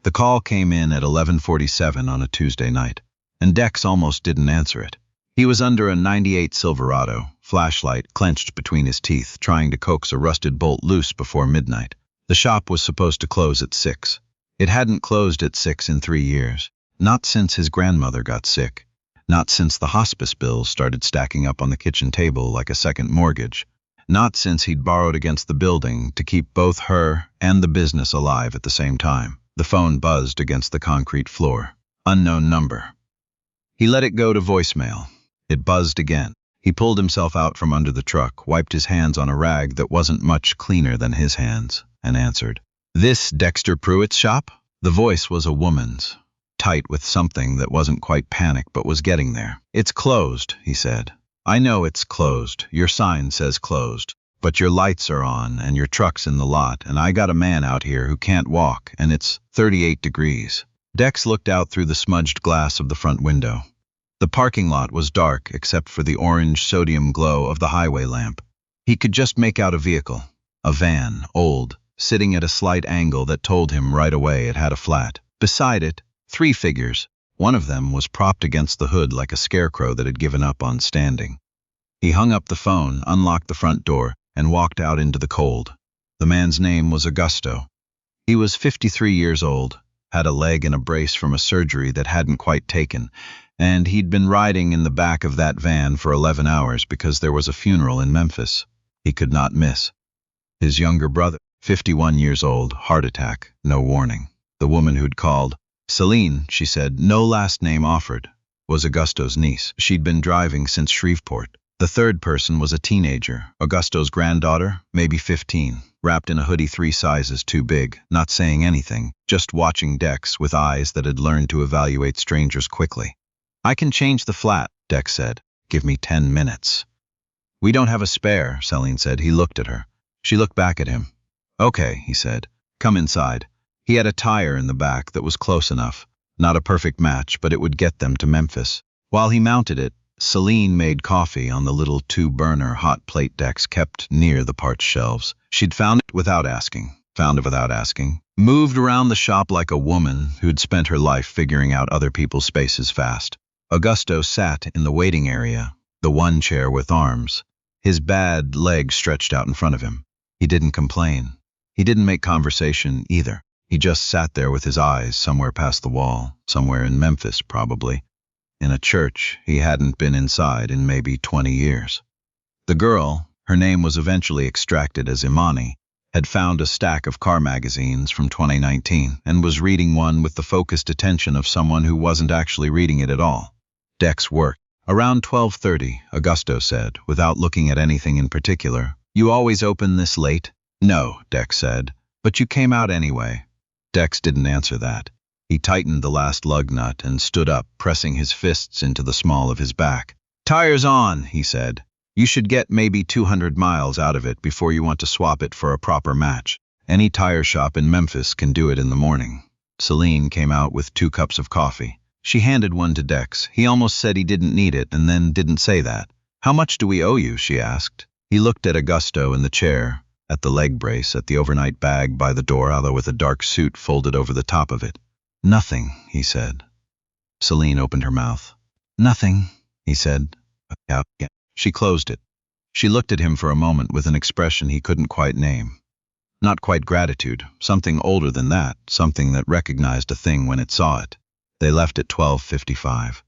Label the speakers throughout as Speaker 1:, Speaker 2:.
Speaker 1: The call came in at 11:47 on a Tuesday night, and Dex almost didn't answer it. He was under a '98 Silverado, flashlight clenched between his teeth, trying to coax a rusted bolt loose before midnight. The shop was supposed to close at 6. It hadn't closed at 6 in 3 years. Not since his grandmother got sick. Not since the hospice bills started stacking up on the kitchen table like a second mortgage. Not since he'd borrowed against the building to keep both her and the business alive at the same time. The phone buzzed against the concrete floor. Unknown number. He let it go to voicemail. It buzzed again. He pulled himself out from under the truck, wiped his hands on a rag that wasn't much cleaner than his hands, and answered. "This Dexter Pruitt's shop?" The voice was a woman's, tight with something that wasn't quite panic but was getting there. "It's closed," he said. "I know it's closed. Your sign says closed. But your lights are on and your truck's in the lot, and I got a man out here who can't walk, and it's 38 degrees. Dex looked out through the smudged glass of the front window. The parking lot was dark except for the orange sodium glow of the highway lamp. He could just make out a vehicle, a van, old, sitting at a slight angle that told him right away it had a flat. Beside it, 3 figures. One of them was propped against the hood like a scarecrow that had given up on standing. He hung up the phone, unlocked the front door, and walked out into the cold. The man's name was Augusto. He was 53 years old, had a leg in a brace from a surgery that hadn't quite taken, and he'd been riding in the back of that van for 11 hours because there was a funeral in Memphis he could not miss. His younger brother, 51 years old, heart attack, no warning. The woman who'd called, Celine, she said, no last name offered, was Augusto's niece. She'd been driving since Shreveport. The third person was a teenager, Augusto's granddaughter, maybe 15, wrapped in a hoodie 3 sizes too big, not saying anything, just watching Dex with eyes that had learned to evaluate strangers quickly. "I can change the flat," Dex said. "Give me 10 minutes. "We don't have a spare," Celine said. He looked at her. She looked back at him. "Okay," he said. "Come inside." He had a tire in the back that was close enough. Not a perfect match, but it would get them to Memphis. While he mounted it, Celine made coffee on the little 2-burner hot plate Dex kept near the parched shelves. She'd found it without asking. Moved around the shop like a woman who'd spent her life figuring out other people's spaces fast. Augusto sat in the waiting area, the one chair with arms, his bad leg stretched out in front of him. He didn't complain. He didn't make conversation either. He just sat there with his eyes somewhere past the wall, somewhere in Memphis probably. In a church he hadn't been inside in maybe 20 years. The girl, her name was eventually extracted as Imani, had found a stack of car magazines from 2019 and was reading one with the focused attention of someone who wasn't actually reading it at all. Dex worked. Around 12:30, Augusto said, without looking at anything in particular. "You always open this late?" "No," Dex said, "but you came out anyway." Dex didn't answer that. He tightened the last lug nut and stood up, pressing his fists into the small of his back. "Tires on," he said. "You should get maybe 200 miles out of it before you want to swap it for a proper match. Any tire shop in Memphis can do it in the morning." Celine came out with 2 cups of coffee. She handed one to Dex. He almost said he didn't need it and then didn't say that. "How much do we owe you?" she asked. He looked at Augusto in the chair, at the leg brace, at the overnight bag by the door, although with a dark suit folded over the top of it. "Nothing," he said. Celine opened her mouth. "Nothing," he said. Yeah. She closed it. She looked at him for a moment with an expression he couldn't quite name. Not quite gratitude, something older than that, something that recognized a thing when it saw it. They left at 12:55.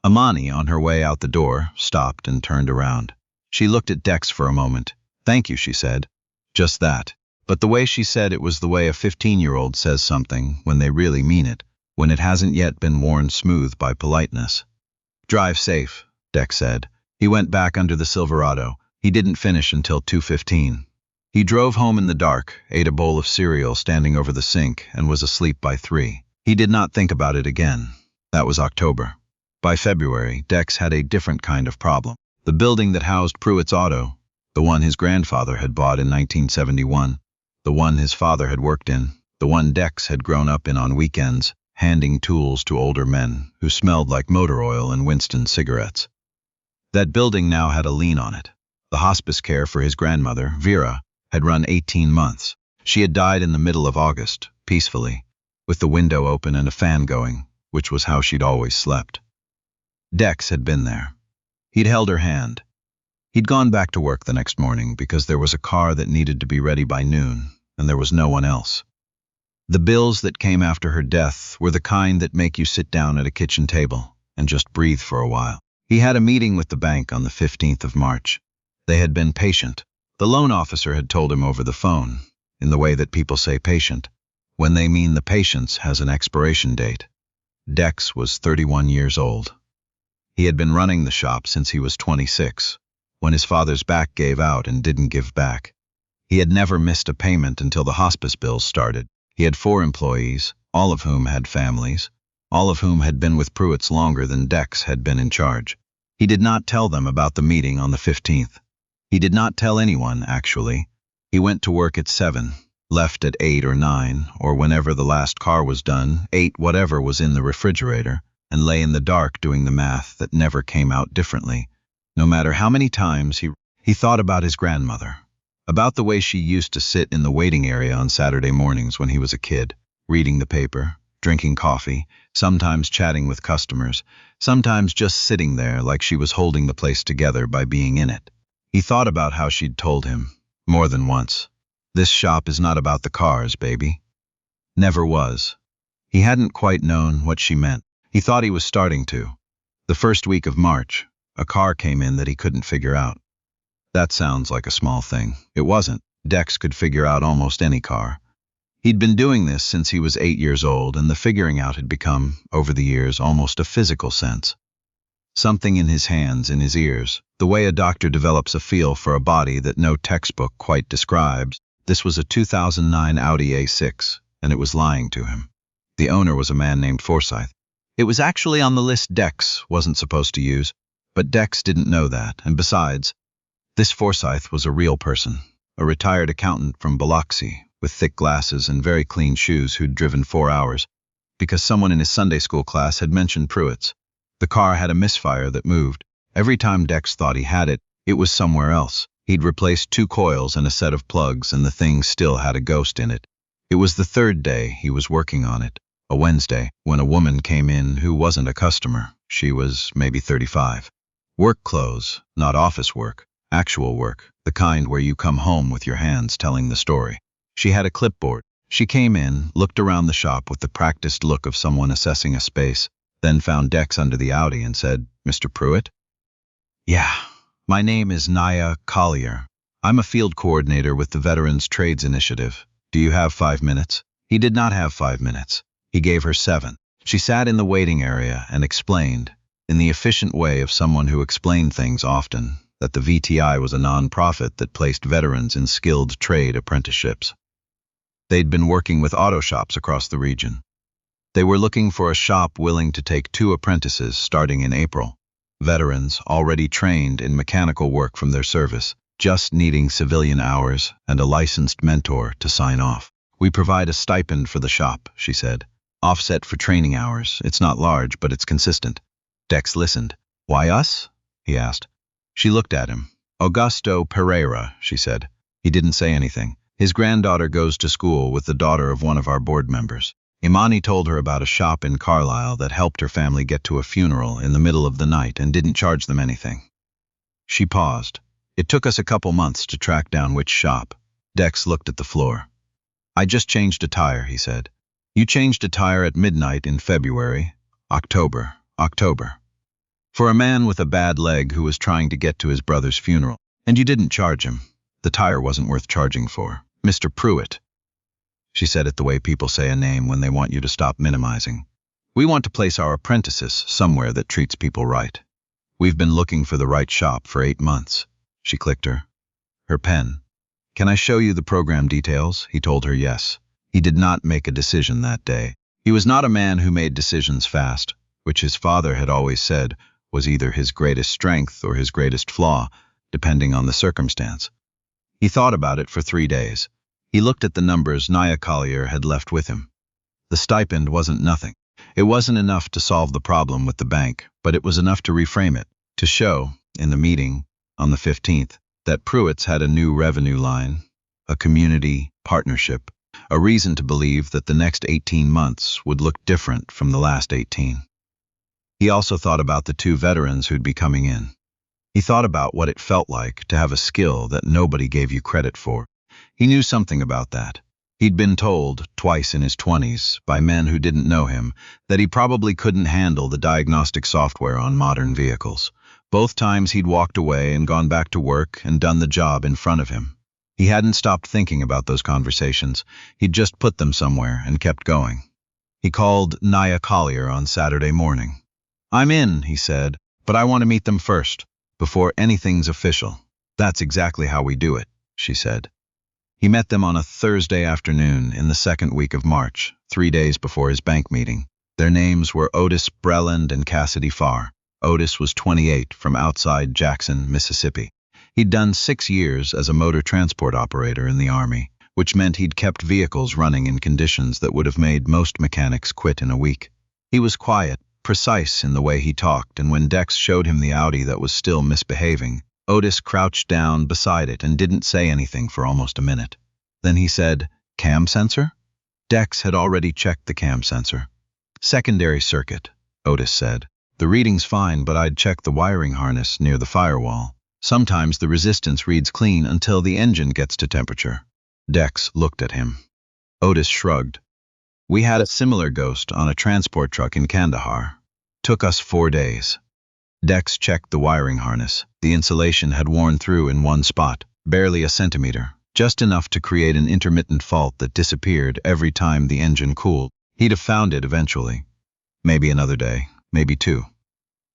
Speaker 1: Imani, on her way out the door, stopped and turned around. She looked at Dex for a moment. "Thank you," she said. Just that. But the way she said it was the way a 15-year-old says something when they really mean it, when it hasn't yet been worn smooth by politeness. "Drive safe," Dex said. He went back under the Silverado. He didn't finish until 2:15. He drove home in the dark, ate a bowl of cereal standing over the sink, and was asleep by 3. He did not think about it again. That was October. By February, Dex had a different kind of problem. The building that housed Pruitt's auto, the one his grandfather had bought in 1971, the one his father had worked in, the one Dex had grown up in on weekends, handing tools to older men who smelled like motor oil and Winston cigarettes. That building now had a lien on it. The hospice care for his grandmother, Vera, had run 18 months. She had died in the middle of August, peacefully. with the window open and a fan going, which was how she'd always slept. Dex had been there. He'd held her hand. He'd gone back to work the next morning because there was a car that needed to be ready by noon, and there was no one else. The bills that came after her death were the kind that make you sit down at a kitchen table and just breathe for a while. He had a meeting with the bank on the 15th of March. They had been patient. The loan officer had told him over the phone, in the way that people say patient, when they mean the patience has an expiration date. Dex was 31 years old. He had been running the shop since he was 26, when his father's back gave out and didn't give back. He had never missed a payment until the hospice bills started. He had 4 employees, all of whom had families, all of whom had been with Pruitt's longer than Dex had been in charge. He did not tell them about the meeting on the 15th. He did not tell anyone, actually. He went to work at 7, left at 8 or 9, or whenever the last car was done, ate whatever was in the refrigerator, and lay in the dark doing the math that never came out differently. No matter how many times he thought about his grandmother, about the way she used to sit in the waiting area on Saturday mornings when he was a kid, reading the paper, drinking coffee, sometimes chatting with customers, sometimes just sitting there like she was holding the place together by being in it. He thought about how she'd told him, more than once, "This shop is not about the cars, baby." Never was. He hadn't quite known what she meant. He thought he was starting to. The first week of March, a car came in that he couldn't figure out. That sounds like a small thing. It wasn't. Dex could figure out almost any car. He'd been doing this since he was 8 years old, and the figuring out had become, over the years, almost a physical sense. Something in his hands, in his ears, the way a doctor develops a feel for a body that no textbook quite describes. This was a 2009 Audi A6, and it was lying to him. The owner was a man named Forsyth. It was actually on the list Dex wasn't supposed to use, but Dex didn't know that, and besides, this Forsyth was a real person, a retired accountant from Biloxi, with thick glasses and very clean shoes who'd driven 4 hours, because someone in his Sunday school class had mentioned Pruitt's. The car had a misfire that moved. Every time Dex thought he had it, it was somewhere else. He'd replaced 2 coils and a set of plugs, and the thing still had a ghost in it. It was the 3rd day he was working on it, a Wednesday, when a woman came in who wasn't a customer. She was maybe 35. Work clothes, not office work, actual work, the kind where you come home with your hands telling the story. She had a clipboard. She came in, looked around the shop with the practiced look of someone assessing a space, then found Dex under the Audi and said, "Mr. Pruitt?" "Yeah, my name is Naya Collier. I'm a field coordinator with the Veterans Trades Initiative. Do you have 5 minutes?" He did not have 5 minutes. He gave her 7. She sat in the waiting area and explained, in the efficient way of someone who explained things often, that the VTI was a non-profit that placed veterans in skilled trade apprenticeships. They'd been working with auto shops across the region. They were looking for a shop willing to take 2 apprentices starting in April. Veterans already trained in mechanical work from their service, just needing civilian hours and a licensed mentor to sign off. "We provide a stipend for the shop," she said. "Offset for training hours. It's not large, but it's consistent." Dex listened. "Why us?" he asked. She looked at him. "Augusto Pereira," she said. He didn't say anything. "His granddaughter goes to school with the daughter of one of our board members. Imani told her about a shop in Carlisle that helped her family get to a funeral in the middle of the night and didn't charge them anything." She paused. "It took us a couple months to track down which shop." Dex looked at the floor. "I just changed a tire," he said. "You changed a tire at midnight in February, October. For a man with a bad leg who was trying to get to his brother's funeral. And you didn't charge him. The tire wasn't worth charging for. Mr. Pruitt." She said it the way people say a name when they want you to stop minimizing. "We want to place our apprentices somewhere that treats people right. We've been looking for the right shop for 8 months." She clicked her pen. "Can I show you the program details?" He told her yes. He did not make a decision that day. He was not a man who made decisions fast, which his father had always said was either his greatest strength or his greatest flaw, depending on the circumstance. He thought about it for 3 days. He looked at the numbers Naya Collier had left with him. The stipend wasn't nothing. It wasn't enough to solve the problem with the bank, but it was enough to reframe it, to show, in the meeting, on the 15th, that Pruitt's had a new revenue line, a community partnership, a reason to believe that the next 18 months would look different from the last 18. He also thought about the 2 veterans who'd be coming in. He thought about what it felt like to have a skill that nobody gave you credit for. He knew something about that. He'd been told, twice in his 20s, by men who didn't know him, that he probably couldn't handle the diagnostic software on modern vehicles. Both times he'd walked away and gone back to work and done the job in front of him. He hadn't stopped thinking about those conversations. He'd just put them somewhere and kept going. He called Naya Collier on Saturday morning. "I'm in," he said, "but I want to meet them first, before anything's official." "That's exactly how we do it," she said. He met them on a Thursday afternoon in the second week of March, 3 days before his bank meeting. Their names were Otis Breland and Cassidy Farr. Otis was 28, from outside Jackson, Mississippi. He'd done 6 years as a motor transport operator in the Army, which meant he'd kept vehicles running in conditions that would have made most mechanics quit in a week. He was quiet, precise in the way he talked, and when Dex showed him the Audi that was still misbehaving, Otis crouched down beside it and didn't say anything for almost a minute. Then he said, "Cam sensor?" Dex had already checked the cam sensor. "Secondary circuit," Otis said. "The reading's fine, but I'd check the wiring harness near the firewall. Sometimes the resistance reads clean until the engine gets to temperature." Dex looked at him. Otis shrugged. "We had a similar ghost on a transport truck in Kandahar. Took us 4 days. Dex checked the wiring harness. The insulation had worn through in one spot, barely a centimeter, just enough to create an intermittent fault that disappeared every time the engine cooled. He'd have found it eventually. Maybe another day, maybe 2.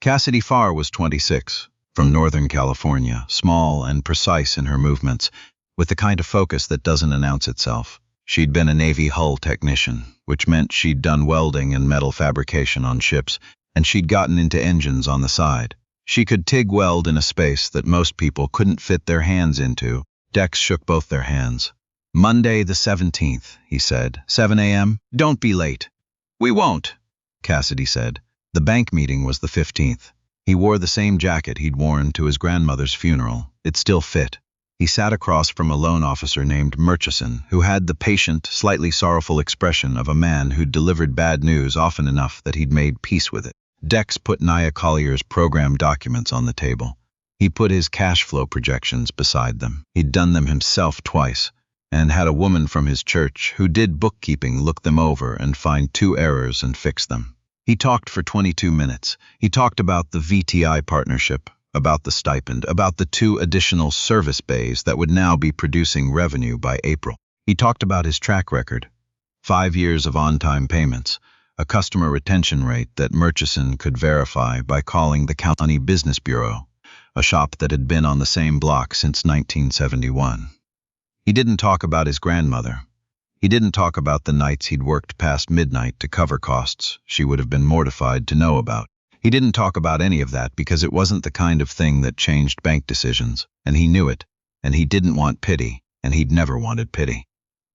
Speaker 1: Cassidy Farr was 26, from Northern California, small and precise in her movements, with the kind of focus that doesn't announce itself. She'd been a Navy hull technician, which meant she'd done welding and metal fabrication on ships, and she'd gotten into engines on the side. She could TIG weld in a space that most people couldn't fit their hands into. Dex shook both their hands. "Monday the 17th, he said. 7 a.m. Don't be late." "We won't," Cassidy said. The bank meeting was the 15th. He wore the same jacket he'd worn to his grandmother's funeral. It still fit. He sat across from a loan officer named Murchison, who had the patient, slightly sorrowful expression of a man who'd delivered bad news often enough that he'd made peace with it. Dex put Naya Collier's program documents on the table. He put his cash flow projections beside them. He'd done them himself twice, and had a woman from his church who did bookkeeping look them over and find 2 errors and fix them. He talked for 22 minutes. He talked about the VTI partnership, about the stipend, about the 2 additional service bays that would now be producing revenue by April. He talked about his track record, 5 years of on-time payments, a customer retention rate that Murchison could verify by calling the County Business Bureau, a shop that had been on the same block since 1971. He didn't talk about his grandmother. He didn't talk about the nights he'd worked past midnight to cover costs she would have been mortified to know about. He didn't talk about any of that because it wasn't the kind of thing that changed bank decisions, and he knew it, and he didn't want pity, and he'd never wanted pity.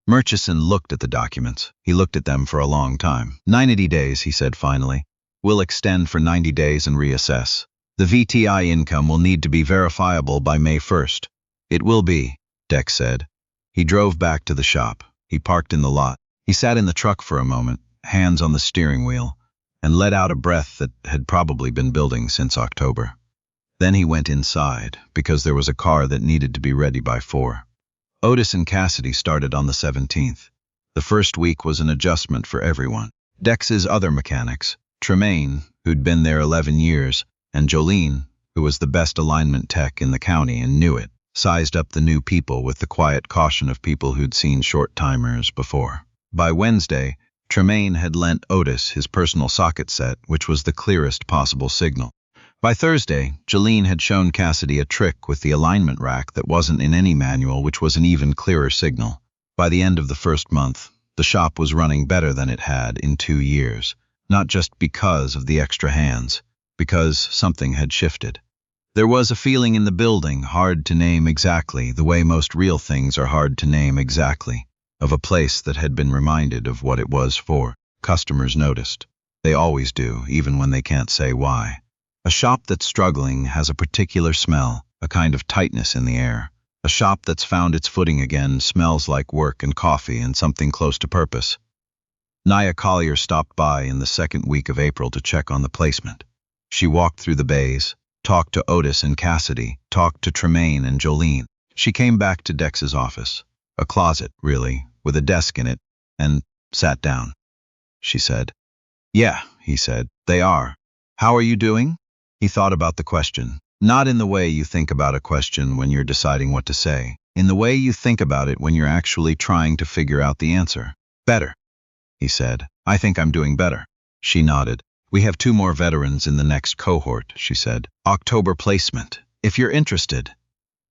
Speaker 1: Murchison looked at the documents. He looked at them for a long time. 90 days, he said finally. "We'll extend for 90 days and reassess. The VTI income will need to be verifiable by May 1st. "It will be," Dex said. He drove back to the shop. He parked in the lot. He sat in the truck for a moment, hands on the steering wheel, and let out a breath that had probably been building since October. Then he went inside, because there was a car that needed to be ready by 4. Otis and Cassidy started on the 17th. The first week was an adjustment for everyone. Dex's other mechanics, Tremaine, who'd been there 11 years, and Jolene, who was the best alignment tech in the county and knew it, sized up the new people with the quiet caution of people who'd seen short-timers before. By Wednesday, Tremaine had lent Otis his personal socket set, which was the clearest possible signal. By Thursday, Jolene had shown Cassidy a trick with the alignment rack that wasn't in any manual, which was an even clearer signal. By the end of the first month, the shop was running better than it had in 2 years, not just because of the extra hands, because something had shifted. There was a feeling in the building, hard to name exactly, the way most real things are hard to name exactly, of a place that had been reminded of what it was for. Customers noticed. They always do, even when they can't say why. A shop that's struggling has a particular smell, a kind of tightness in the air, A shop that's found its footing again, smells like work and coffee and something close to purpose. Nia Collier stopped by in the second week of April to check on the placement. She walked through the bays, talked to Otis and Cassidy, talked to Tremaine and Jolene. She came back to Dex's office. A closet, really, with a desk in it, and sat down. She said. "Yeah," he said, "they are. How are you doing?" He thought about the question. Not in the way you think about a question when you're deciding what to say. In the way you think about it when you're actually trying to figure out the answer. "Better," he said. "I think I'm doing better." She nodded. "We have 2 more veterans in the next cohort," she said. "October placement. If you're interested,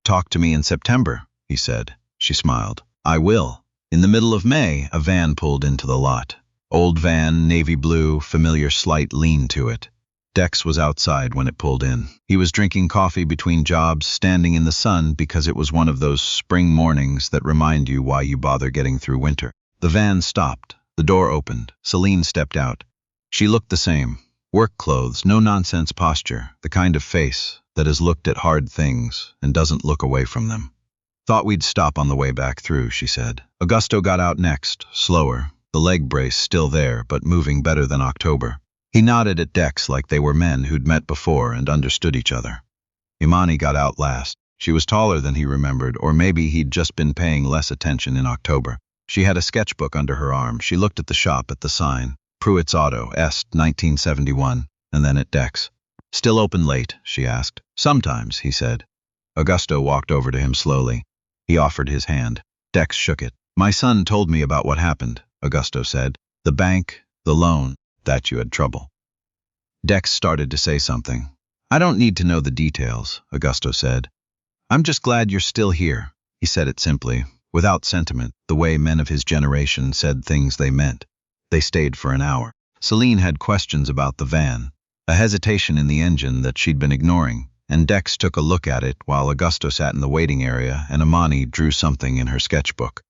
Speaker 1: talk to me in September," he said. She smiled. "I will." In the middle of May, a van pulled into the lot. Old van, navy blue, familiar slight lean to it. Dex was outside when it pulled in. He was drinking coffee between jobs, standing in the sun because it was one of those spring mornings that remind you why you bother getting through winter. The van stopped. The door opened. Celine stepped out. She looked the same. Work clothes, no-nonsense posture, the kind of face that has looked at hard things and doesn't look away from them. "Thought we'd stop on the way back through," she said. Augusto got out next, slower, the leg brace still there, but moving better than October. He nodded at Dex like they were men who'd met before and understood each other. Imani got out last. She was taller than he remembered, or maybe he'd just been paying less attention in October. She had a sketchbook under her arm. She looked at the shop, at the sign, Pruitt's Auto, Est, 1971, and then at Dex. "Still open late?" she asked. "Sometimes," he said. Augusto walked over to him slowly. He offered his hand. Dex shook it. "My son told me about what happened," Augusto said. "The bank, the loan, that you had trouble." Dex started to say something. "I don't need to know the details," Augusto said. "I'm just glad you're still here." He said it simply, without sentiment, the way men of his generation said things they meant. They stayed for an hour. Celine had questions about the van, a hesitation in the engine that she'd been ignoring, and Dex took a look at it while Augusto sat in the waiting area and Imani drew something in her sketchbook.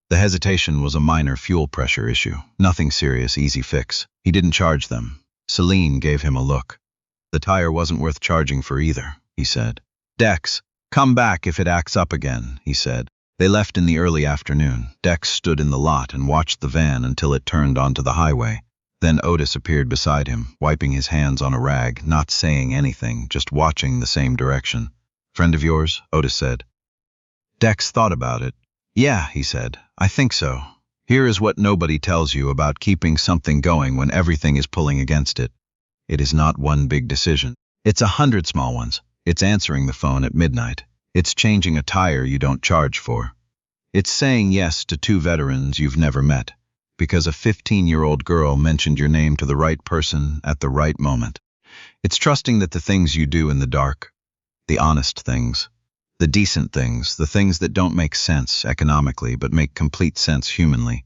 Speaker 1: The hesitation was a minor fuel pressure issue. Nothing serious, easy fix. He didn't charge them. Celine gave him a look. "The tire wasn't worth charging for either," he said. "Dex, come back if it acts up again," he said. They left in the early afternoon. Dex stood in the lot and watched the van until it turned onto the highway. Then Otis appeared beside him, wiping his hands on a rag, not saying anything, just watching the same direction. "Friend of yours?" Otis said. Dex thought about it. "Yeah," he said, "I think so. Here is what nobody tells you about keeping something going when everything is pulling against it. It is not one big decision. It's 100 small ones. It's answering the phone at midnight. It's changing a tire you don't charge for. It's saying yes to 2 veterans you've never met, because a 15-year-old girl mentioned your name to the right person at the right moment. It's trusting that the things you do in the dark, the honest things, the decent things, the things that don't make sense economically but make complete sense humanly.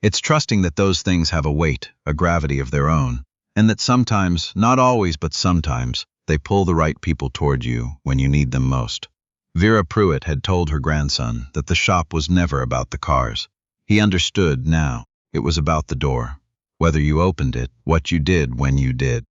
Speaker 1: It's trusting that those things have a weight, a gravity of their own, and that sometimes, not always but sometimes, they pull the right people toward you when you need them most." Vera Pruitt had told her grandson that the shop was never about the cars. He understood now. It was about the door. Whether you opened it, what you did when you did.